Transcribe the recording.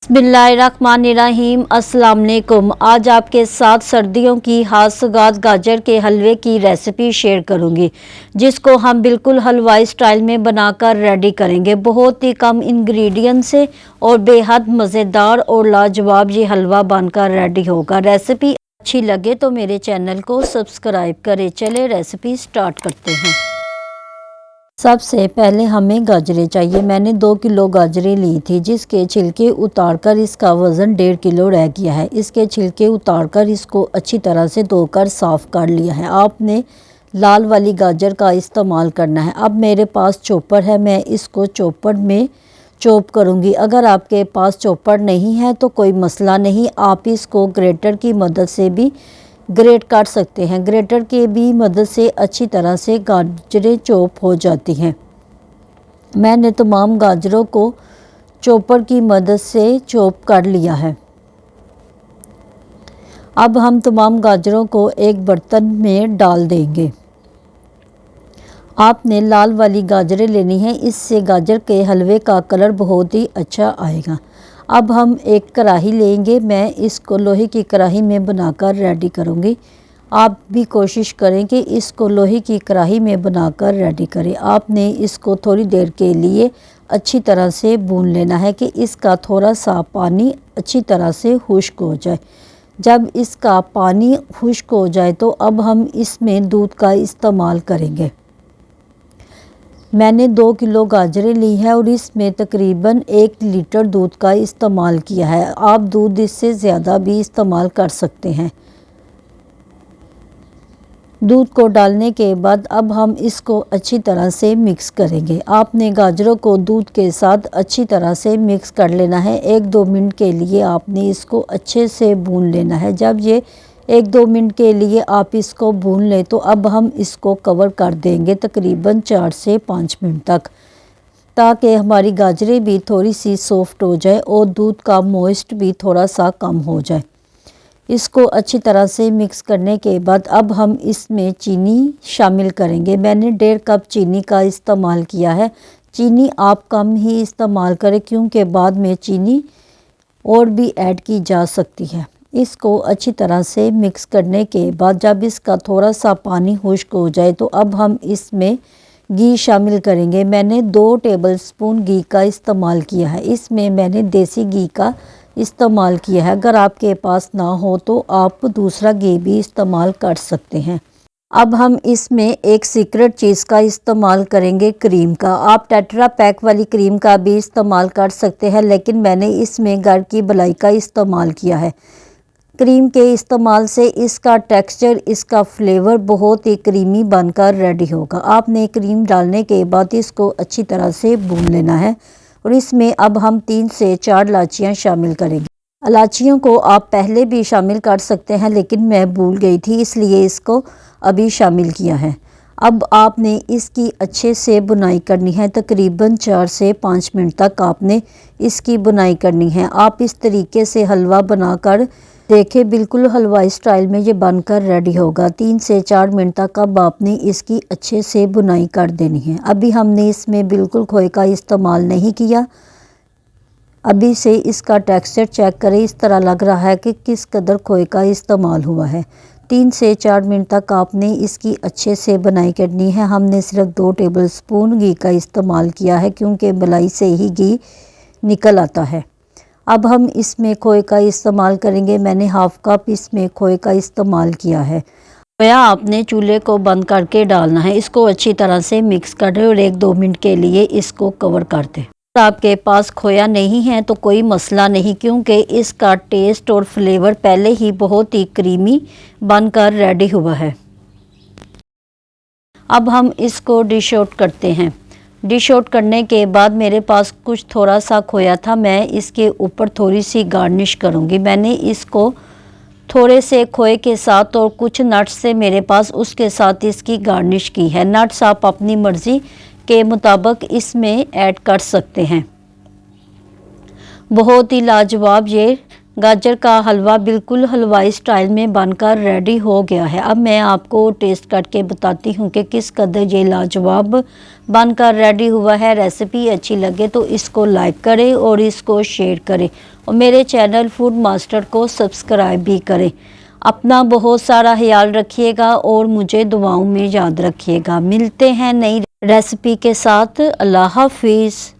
बिस्मिल्लाहिर्रहमानिर्रहीम। अस्सलाम वालेकुम। आज आपके साथ सर्दियों की हाथसगात गाजर के हलवे की रेसिपी शेयर करूंगी, जिसको हम बिल्कुल हलवाई स्टाइल में बनाकर रेडी करेंगे। बहुत ही कम इंग्रेडिएंट से और बेहद मज़ेदार और लाजवाब ये हलवा बनकर रेडी होगा। रेसिपी अच्छी लगे तो मेरे चैनल को सब्सक्राइब करें। चले रेसिपी स्टार्ट करते हैं। सबसे पहले हमें गाजरें चाहिए। मैंने 2 किलो गाजरें ली थी, जिसके छिलके उतारकर इसका वज़न 1.5 किलो रह गया है। इसके छिलके उतारकर इसको अच्छी तरह से धोकर साफ़ कर लिया है। आपने लाल वाली गाजर का इस्तेमाल करना है। अब मेरे पास चॉपर है, मैं इसको चॉपर में चॉप करूँगी। अगर आपके पास चॉपर नहीं है तो कोई मसला नहीं, आप इसको ग्रेटर की मदद से भी ग्रेट कर सकते हैं। ग्रेटर की भी मदद से अच्छी तरह से गाजरें चॉप हो जाती हैं। मैंने तमाम गाजरों को चॉपर की मदद से चॉप कर लिया है। अब हम तमाम गाजरों को एक बर्तन में डाल देंगे। आपने लाल वाली गाजरें लेनी है, इससे गाजर के हलवे का कलर बहुत ही अच्छा आएगा। अब हम एक कढ़ाई लेंगे। मैं इसको लोहे की कढ़ाई में बनाकर रेडी करूँगी। आप भी कोशिश करें कि इसको लोहे की कढ़ाई में बनाकर रेडी करें। आपने इसको थोड़ी देर के लिए अच्छी तरह से भून लेना है कि इसका थोड़ा सा पानी अच्छी तरह से खुश्क हो जाए। जब इसका पानी खुश्क हो जाए तो अब हम इसमें दूध का इस्तेमाल करेंगे। मैंने 2 किलो गाजरें ली है और इसमें तकरीबन 1 लीटर दूध का इस्तेमाल किया है। आप दूध इससे ज़्यादा भी इस्तेमाल कर सकते हैं। दूध को डालने के बाद अब हम इसको अच्छी तरह से मिक्स करेंगे। आपने गाजरों को दूध के साथ अच्छी तरह से मिक्स कर लेना है। 1-2 मिनट के लिए आपने इसको अच्छे से भून लेना है। जब ये 1-2 मिनट के लिए आप इसको भून लें तो अब हम इसको कवर कर देंगे तकरीबन 4 से 5 मिनट तक, ताकि हमारी गाजरें भी थोड़ी सी सॉफ्ट हो जाए और दूध का मॉइस्ट भी थोड़ा सा कम हो जाए। इसको अच्छी तरह से मिक्स करने के बाद अब हम इसमें चीनी शामिल करेंगे। मैंने 1.5 कप चीनी का इस्तेमाल किया है। चीनी आप कम ही इस्तेमाल करें, क्योंकि बाद में चीनी और भी ऐड की जा सकती है। इसको अच्छी तरह से मिक्स करने के बाद जब इसका थोड़ा सा पानी खुश्क हो जाए तो अब हम इसमें घी शामिल करेंगे। मैंने 2 टेबलस्पून घी का इस्तेमाल किया है। इसमें मैंने देसी घी का इस्तेमाल किया है। अगर आपके पास ना हो तो आप दूसरा घी भी इस्तेमाल कर सकते हैं। अब हम इसमें एक सीक्रेट चीज़ का इस्तेमाल करेंगे, क्रीम का। आप टेट्रा पैक वाली क्रीम का भी इस्तेमाल कर सकते हैं, लेकिन मैंने इसमें घर की मलाई का इस्तेमाल किया है। क्रीम के इस्तेमाल से इसका टेक्सचर, इसका फ्लेवर बहुत ही क्रीमी बनकर रेडी होगा। आपने क्रीम डालने के बाद इसको अच्छी तरह से भून लेना है और इसमें अब हम 3 से 4 इलायचियाँ शामिल करेंगे। इलायचियों को आप पहले भी शामिल कर सकते हैं, लेकिन मैं भूल गई थी इसलिए इसको अभी शामिल किया है। अब आपने इसकी अच्छे से बुनाई करनी है। तकरीबन 4 से 5 मिनट तक आपने इसकी बुनाई करनी है। आप इस तरीके से हलवा बनाकर देखें, बिल्कुल हलवाई स्टाइल में ये बनकर रेडी होगा। 3 से 4 मिनट तक अब आपने इसकी अच्छे से बुनाई कर देनी है। अभी हमने इसमें बिल्कुल खोए का इस्तेमाल नहीं किया। अभी से इसका टेक्सचर चेक करें, इस तरह लग रहा है कि किस कदर खोए का इस्तेमाल हुआ है। 3 से 4 मिनट तक आपने इसकी अच्छे से बुनाई करनी है। हमने सिर्फ 2 टेबलस्पून घी का इस्तेमाल किया है, क्योंकि मलाई से ही घी निकल आता है। अब हम इसमें खोए का इस्तेमाल करेंगे। मैंने 1/2 कप इसमें खोए का इस्तेमाल किया है। खोया आपने चूल्हे को बंद करके डालना है। इसको अच्छी तरह से मिक्स करें और 1-2 मिनट के लिए इसको कवर कर दें। अगर आपके पास खोया नहीं है तो कोई मसला नहीं, क्योंकि इसका टेस्ट और फ्लेवर पहले ही बहुत ही क्रीमी बनकर रेडी हुआ है। अब हम इसको डिश आउट करते हैं। डिश आउट करने के बाद मेरे पास कुछ थोड़ा सा खोया था, मैं इसके ऊपर थोड़ी सी गार्निश करूँगी। मैंने इसको थोड़े से खोए के साथ और कुछ नट्स से मेरे पास, उसके साथ इसकी गार्निश की है। नट्स आप अपनी मर्ज़ी के मुताबिक इसमें ऐड कर सकते हैं। बहुत ही लाजवाब ये गाजर का हलवा बिल्कुल हलवाई स्टाइल में बनकर रेडी हो गया है। अब मैं आपको टेस्ट करके बताती हूँ कि किस कदर ये लाजवाब बनकर रेडी हुआ है। रेसिपी अच्छी लगे तो इसको लाइक करें और इसको शेयर करें और मेरे चैनल फूड मास्टर को सब्सक्राइब भी करें। अपना बहुत सारा ख्याल रखिएगा और मुझे दुआओं में याद रखिएगा। मिलते हैं नई रेसिपी के साथ। अल्लाह हाफिज़।